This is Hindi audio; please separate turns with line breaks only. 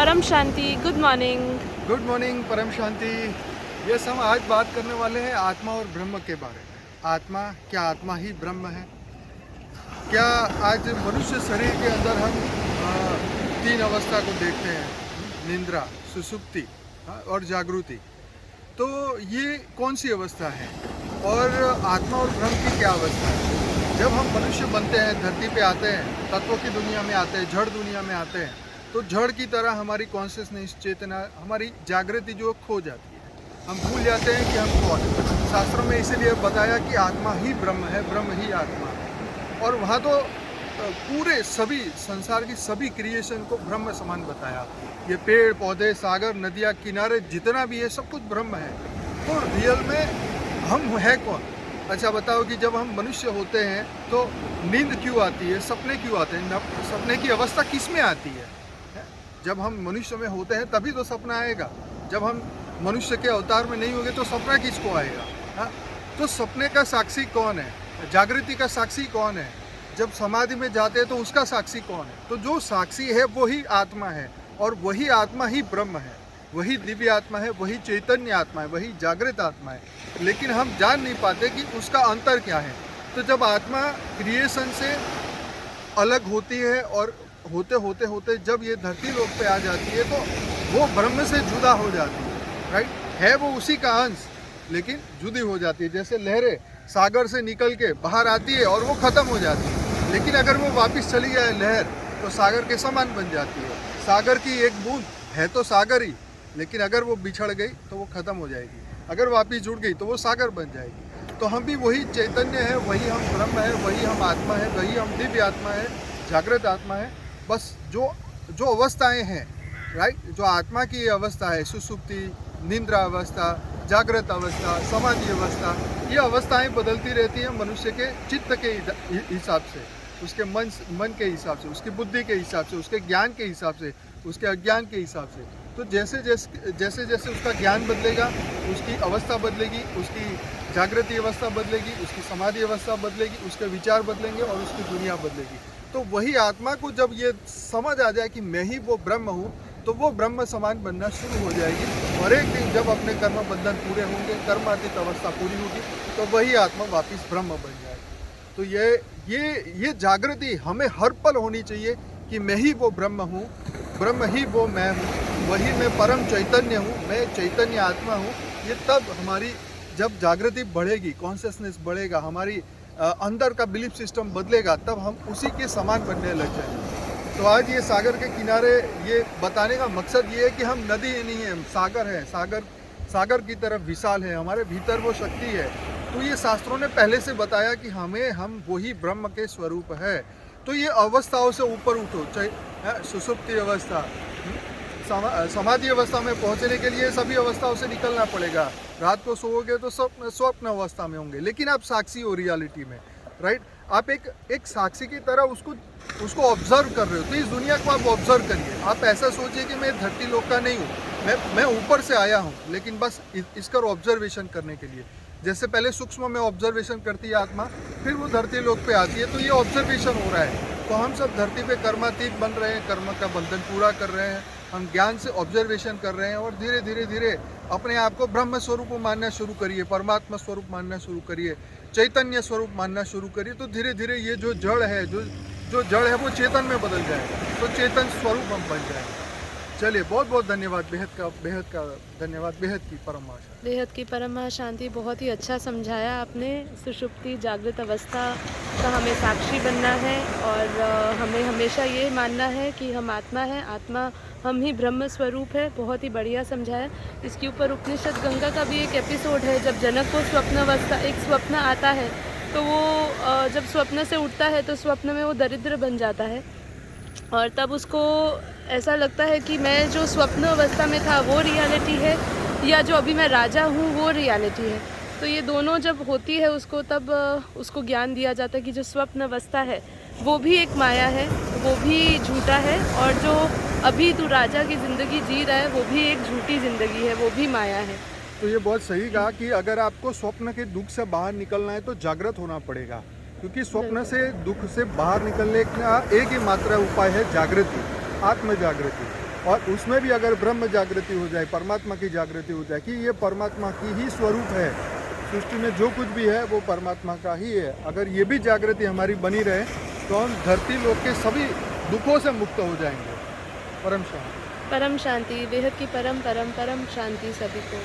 परम शांति, गुड मॉर्निंग।
गुड मॉर्निंग परम शांति। यस, हम आज बात करने वाले हैं आत्मा और ब्रह्म के बारे में। आत्मा, क्या आत्मा ही ब्रह्म है? क्या आज मनुष्य शरीर के अंदर हम तीन अवस्था को देखते हैं, निद्रा, सुसुप्ति और जागृति। तो ये कौन सी अवस्था है और आत्मा और ब्रह्म की क्या अवस्था है? जब हम मनुष्य बनते हैं, धरती पे आते हैं, तत्वों की दुनिया में आते हैं, जड़ दुनिया में आते हैं, तो जड़ की तरह हमारी कॉन्शियसनेस, चेतना, हमारी जागृति जो खो जाती है। हम भूल जाते हैं कि हम कौन हैं। शास्त्रों में इसीलिए बताया कि आत्मा ही ब्रह्म है, ब्रह्म ही आत्मा है। और वहाँ तो पूरे सभी संसार की सभी क्रिएशन को ब्रह्म समान बताया। ये पेड़ पौधे, सागर, नदियाँ, किनारे, जितना भी है सब कुछ ब्रह्म है। तो रियल में हम है कौन? अच्छा बताओ कि जब हम मनुष्य होते हैं तो नींद क्यों आती है, सपने क्यों आते हैं? सपने की अवस्था किस में आती है? जब हम मनुष्य में होते हैं तभी तो सपना आएगा। जब हम मनुष्य के अवतार में नहीं होंगे तो सपना किसको आएगा? हाँ, तो सपने का साक्षी कौन है? जागृति का साक्षी कौन है? जब समाधि में जाते हैं तो उसका साक्षी कौन है? तो जो साक्षी है वही आत्मा है, और वही आत्मा ही ब्रह्म है, वही दिव्य आत्मा है, वही चैतन्य आत्मा है, वही जागृत आत्मा है। लेकिन हम जान नहीं पाते कि उसका अंतर क्या है। तो जब आत्मा क्रिएशन से अलग होती है और होते होते होते जब ये धरती लोक पे आ जाती है तो वो ब्रह्म से जुदा हो जाती है। राइट, है वो उसी का अंश, लेकिन जुदी हो जाती है। जैसे लहरें सागर से निकल के बाहर आती है और वो ख़त्म हो जाती है, लेकिन अगर वो वापस चली जाए लहर तो सागर के समान बन जाती है। सागर की एक बूंद है तो सागर ही, लेकिन अगर वो बिछड़ गई तो वो ख़त्म हो जाएगी। अगर वापस जुड़ गई तो वो सागर बन जाएगी। तो हम भी वही चैतन्य है, वही हम ब्रह्म है, वही हम आत्मा है, वही हम दिव्य आत्मा है, जागृत आत्मा है। बस जो जो अवस्थाएं हैं, राइट, जो आत्मा की अवस्था है, सुसुप्ति, निद्रा अवस्था, जागृत अवस्था, समाधि अवस्था, ये अवस्थाएं बदलती रहती हैं मनुष्य के चित्त के हिसाब से, उसके मन के हिसाब से, उसकी बुद्धि के हिसाब से, उसके ज्ञान के हिसाब से, उसके अज्ञान के हिसाब से। तो जैसे जैसे जैसे उसका ज्ञान बदलेगा, उसकी अवस्था बदलेगी, उसकी जागृति अवस्था बदलेगी, उसकी समाधि अवस्था बदलेगी, उसके विचार बदलेंगे और उसकी दुनिया बदलेगी। तो वही आत्मा को जब ये समझ आ जाए कि मैं ही वो ब्रह्म हूँ, तो वो ब्रह्म समान बनना शुरू हो जाएगी। और एक दिन जब अपने कर्म बंधन पूरे होंगे, कर्मातीत अवस्था पूरी होगी, तो वही आत्मा वापस ब्रह्म बन जाएगी। तो ये जागृति हमें हर पल होनी चाहिए कि मैं ही वो ब्रह्म हूँ, ब्रह्म ही वो मैं हूँ, वही मैं परम चैतन्य हूँ, मैं चैतन्य आत्मा हूँ। ये तब हमारी जब जागृति बढ़ेगी, कॉन्शियसनेस बढ़ेगा, हमारी अंदर का बिलीफ सिस्टम बदलेगा, तब हम उसी के समान बनने लग जाएंगे। तो आज ये सागर के किनारे ये बताने का मकसद ये है कि हम नदी नहीं है, हम सागर है। सागर की तरफ विशाल है, हमारे भीतर वो शक्ति है। तो ये शास्त्रों ने पहले से बताया कि हम वही ब्रह्म के स्वरूप है। तो ये अवस्थाओं से ऊपर उठो, चाहे सुसुप्ति अवस्था, समाधि अवस्था में पहुंचने के लिए सभी अवस्थाओं से निकलना पड़ेगा। रात को सोओगे तो स्वप्न अवस्था में होंगे, लेकिन आप साक्षी हो रियलिटी में। राइट, आप एक साक्षी की तरह उसको ऑब्जर्व कर रहे हो। तो इस दुनिया को आप ऑब्जर्व करिए। आप ऐसा सोचिए कि मैं धरती लोक का नहीं हूँ, मैं ऊपर से आया हूँ, लेकिन बस इसका ऑब्जर्वेशन करने के लिए। जैसे पहले सूक्ष्म में ऑब्जर्वेशन करती है आत्मा, फिर वो धरती लोक पे आती है। तो ये ऑब्जर्वेशन हो रहा है। तो हम सब धरती पे कर्मातीत बन रहे हैं, कर्म का बंधन पूरा कर रहे हैं, हम ज्ञान से ऑब्जर्वेशन कर रहे हैं, और धीरे धीरे धीरे अपने आप को ब्रह्म स्वरूप मानना शुरू करिए, परमात्मा स्वरूप मानना शुरू करिए, चैतन्य स्वरूप मानना शुरू करिए। तो धीरे धीरे ये जो जड़ है, जो जड़ है वो चेतन में बदल जाएगा, तो चेतन स्वरूप हम बन जाएंगे। चलिए, बहुत बहुत धन्यवाद, बेहद का धन्यवाद, बेहद की परम आशा।
बेहद की परम शांति, बहुत ही अच्छा समझाया आपने। सुषुप्ति, जागृत अवस्था का हमें साक्षी बनना है, और हमें हमेशा ये मानना है कि हम आत्मा है, आत्मा हम ही ब्रह्म स्वरूप है। बहुत ही बढ़िया समझाया। इसके ऊपर उपनिषद गंगा का भी एक एपिसोड है। जब जनक को एक स्वप्न आता है, तो वो जब स्वप्न से उठता है तो स्वप्न में वो दरिद्र बन जाता है, और तब उसको ऐसा लगता है कि मैं जो स्वप्न अवस्था में था वो रियलिटी है, या जो अभी मैं राजा हूँ वो रियलिटी है। तो ये दोनों जब होती है उसको, तब उसको ज्ञान दिया जाता है कि जो स्वप्न अवस्था है वो भी एक माया है, वो भी झूठा है, और जो अभी तू राजा की ज़िंदगी जी रहा है वो भी एक झूठी ज़िंदगी है, वो भी माया है।
तो ये बहुत सही कहा कि अगर आपको स्वप्न के दुख से बाहर निकलना है तो जागृत होना पड़ेगा, क्योंकि स्वप्न से दुख से बाहर निकलने का एक ही मात्र उपाय है जागृति, आत्म जागृति। और उसमें भी अगर ब्रह्म जागृति हो जाए, परमात्मा की जागृति हो जाए कि ये परमात्मा की ही स्वरूप है, सृष्टि में जो कुछ भी है वो परमात्मा का ही है, अगर ये भी जागृति हमारी बनी रहे तो हम धरती लोक के सभी दुखों से मुक्त हो जाएंगे। परम शांति।
परम शांति, बेहद की परम परम परम शांति सभी को।